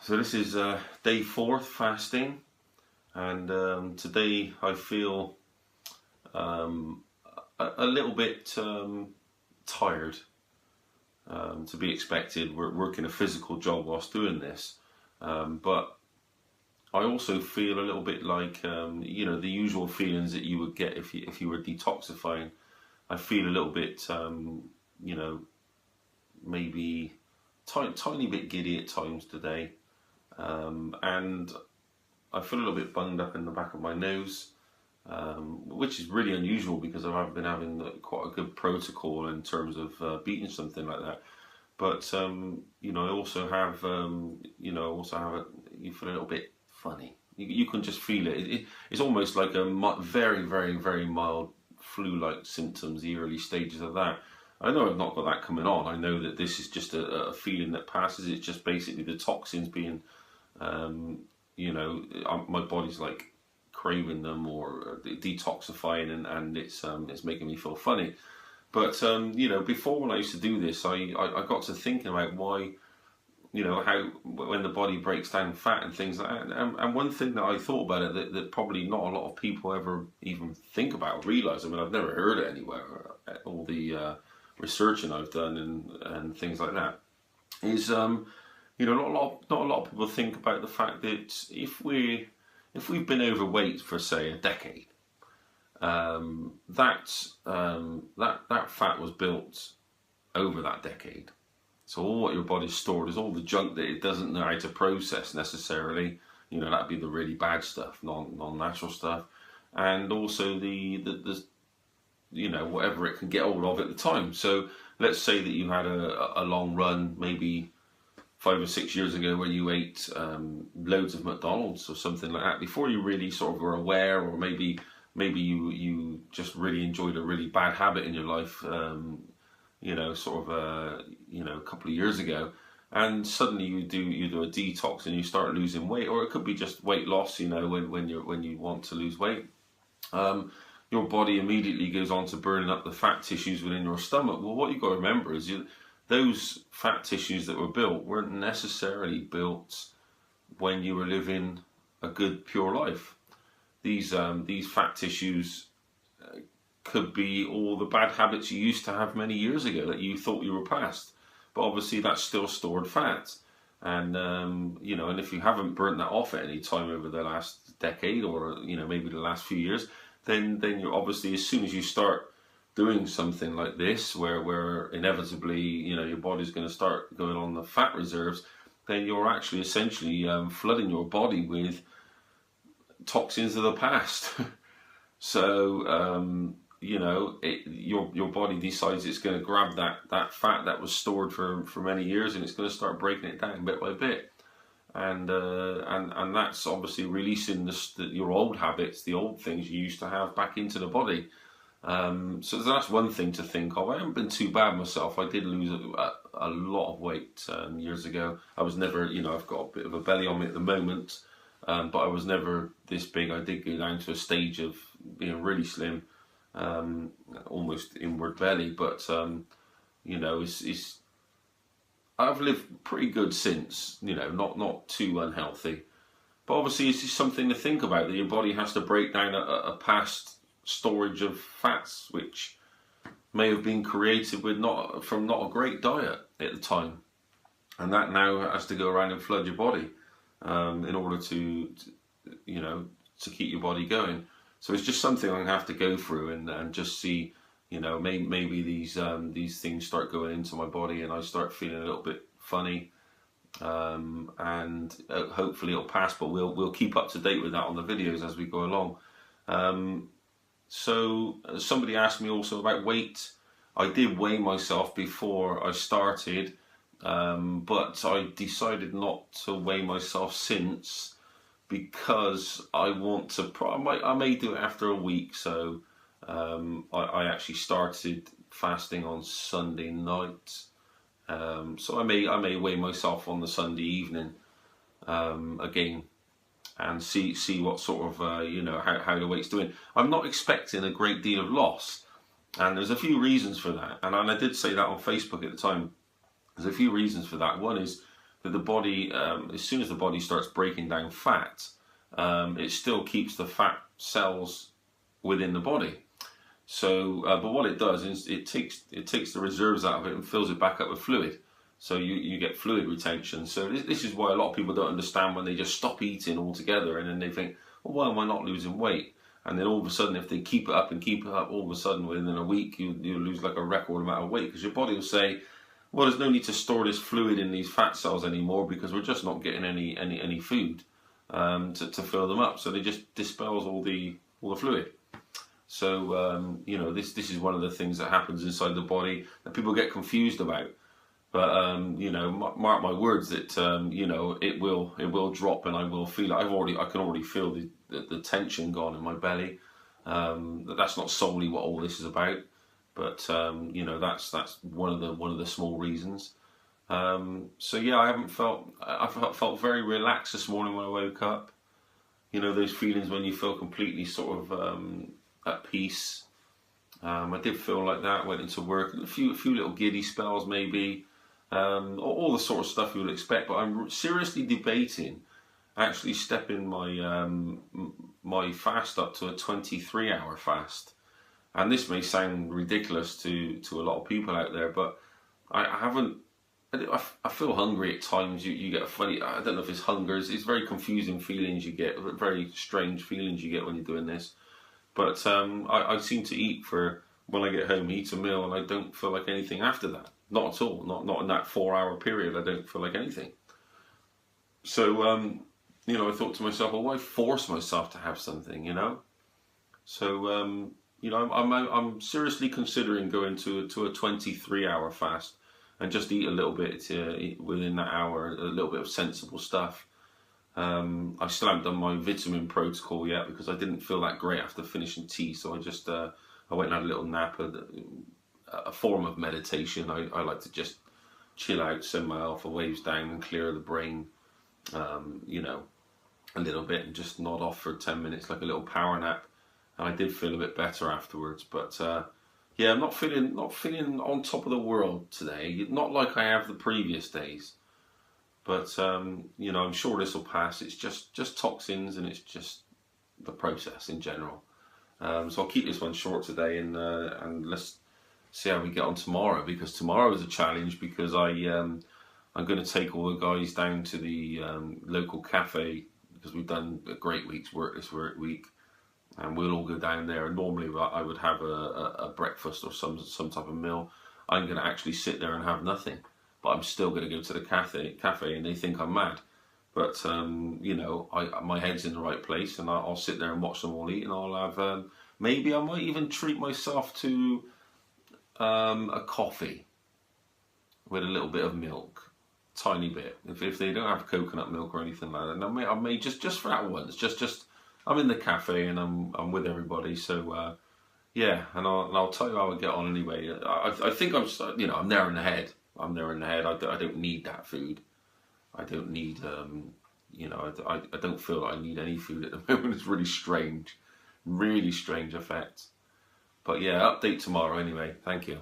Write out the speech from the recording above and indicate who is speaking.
Speaker 1: So this is day 4 fasting, and today I feel um, a little bit tired, to be expected. We're working a physical job whilst doing this, but I also feel a little bit like the usual feelings that you would get if you were detoxifying. I feel a little bit you know maybe tiny bit giddy at times today. And I feel a little bit bunged up in the back of my nose, which is really unusual because I've been having quite a good protocol in terms of beating something like that. But I also have, you feel a little bit funny. You can just feel it. It's almost like a very, very, very mild flu-like symptoms, the early stages of that. I know I've not got that coming on. I know that this is just a feeling that passes. It's just basically the toxins being my body's like craving them or detoxifying, and it's making me feel funny. But before, when I used to do this, I got to thinking about why, how when the body breaks down fat and things like that. And one thing that I thought about it that probably not a lot of people ever even think about or realize. I mean, I've never heard it anywhere. All the researching I've done and things like that is not a lot of people think about the fact that if we've been overweight for, say, a decade, that fat was built over that decade. So all what your body's stored is all the junk that it doesn't know how to process necessarily. That'd be the really bad stuff, non-natural stuff, and also the whatever it can get hold of at the time. So let's say that you had a long run, maybe 5 or 6 years ago, where you ate loads of McDonald's or something like that before you really sort of were aware, or maybe you just really enjoyed a really bad habit in your life, a couple of years ago, and suddenly you do a detox and you start losing weight, or it could be just weight loss. When you want to lose weight, your body immediately goes on to burning up the fat tissues within your stomach. Well, what you've got to remember is those fat tissues that were built weren't necessarily built when you were living a good, pure life. These fat tissues could be all the bad habits you used to have many years ago that you thought you were past. But obviously that's still stored fat. And, and if you haven't burnt that off at any time over the last decade, or, maybe the last few years, then you're obviously, as soon as you start doing something like this, where inevitably, your body's going to start going on the fat reserves, then you're actually essentially flooding your body with toxins of the past. So, your body decides it's going to grab that fat that was stored for many years, and it's going to start breaking it down bit by bit. And that's obviously releasing your old habits, the old things you used to have, back into the body. So that's one thing to think of. I haven't been too bad myself. I did lose a lot of weight years ago. I was never, I've got a bit of a belly on me at the moment, but I was never this big. I did go down to a stage of being really slim, almost inward belly. But it's I've lived pretty good since. Not too unhealthy. But obviously, it's just something to think about, that your body has to break down a past storage of fats, which may have been created from not a great diet at the time, and that now has to go around and flood your body in order to keep your body going. So it's just something I'm gonna have to go through and just see. Maybe these things start going into my body and I start feeling a little bit funny, and hopefully it'll pass. But we'll keep up to date with that on the videos as we go along. So somebody asked me also about weight. I did weigh myself before I started, but I decided not to weigh myself since, because I want to. I may do it after a week. So I actually started fasting on Sunday night. So I may weigh myself on the Sunday evening again, and see what sort of how the weight's doing. I'm not expecting a great deal of loss, and there's a few reasons for that. And I did say that on Facebook at the time. There's a few reasons for that. One is that the body, as soon as the body starts breaking down fat, it still keeps the fat cells within the body. So, but what it does is it takes the reserves out of it and fills it back up with fluid. So you get fluid retention. So this is why a lot of people don't understand when they just stop eating altogether, and then they think, well, why am I not losing weight? And then all of a sudden, if they keep it up and keep it up, all of a sudden within a week you lose like a record amount of weight, because your body will say, well, there's no need to store this fluid in these fat cells anymore because we're just not getting any food to fill them up. So they just dispels all the fluid. So you know, this is one of the things that happens inside the body that people get confused about. But you know, mark my words that you know, it will drop, and I will feel it. I can already feel the tension gone in my belly. That's not solely what all this is about, but you know, that's one of the small reasons. So yeah, I felt very relaxed this morning when I woke up. You know, those feelings when you feel completely sort of at peace. I did feel like that. Went into work, a few little giddy spells maybe. All the sort of stuff you would expect, but I'm seriously debating actually stepping my fast up to a 23-hour fast. And this may sound ridiculous to a lot of people out there, but I feel hungry at times. You get a funny, I don't know if it's hunger, it's very confusing feelings you get, very strange feelings you get when you're doing this. But I seem to eat when I get home, eat a meal, and I don't feel like anything after that. Not at all. Not in that 4-hour period. I don't feel like anything. So, you know, I thought to myself, well, why force myself to have something, you know? So, you know, I'm seriously considering going to a 23-hour fast and just eat a little bit within that hour, a little bit of sensible stuff. I still haven't done my vitamin protocol yet because I didn't feel that great after finishing tea. So I just I went and had a little nap. A form of meditation. I like to just chill out, send my alpha waves down and clear the brain, you know, a little bit, and just nod off for 10 minutes like a little power nap. And I did feel a bit better afterwards. But yeah, I'm not feeling on top of the world today. Not like I have the previous days. But you know, I'm sure this will pass. It's just toxins, and it's just the process in general. So I'll keep this one short today, and let's see how we get on tomorrow, because tomorrow is a challenge, because I'm going to take all the guys down to the local cafe, because we've done a great week's work this week, and we'll all go down there. And normally I would have a breakfast or some type of meal. I'm going to actually sit there and have nothing, but I'm still going to go to the cafe, and they think I'm mad. But you know, my head's in the right place, and I'll sit there and watch them all eat, and I'll have maybe I might even treat myself to a coffee with a little bit of milk, tiny bit. If they don't have coconut milk or anything like that, I may just for that once, just I'm in the cafe and I'm with everybody. So yeah, and I'll tell you how I get on anyway. I think I'm there in the head. I'm there in the head. I don't need that food. I don't need you know, I don't feel like I need any food at the moment. It's really strange effect. But yeah, update tomorrow anyway. Thank you.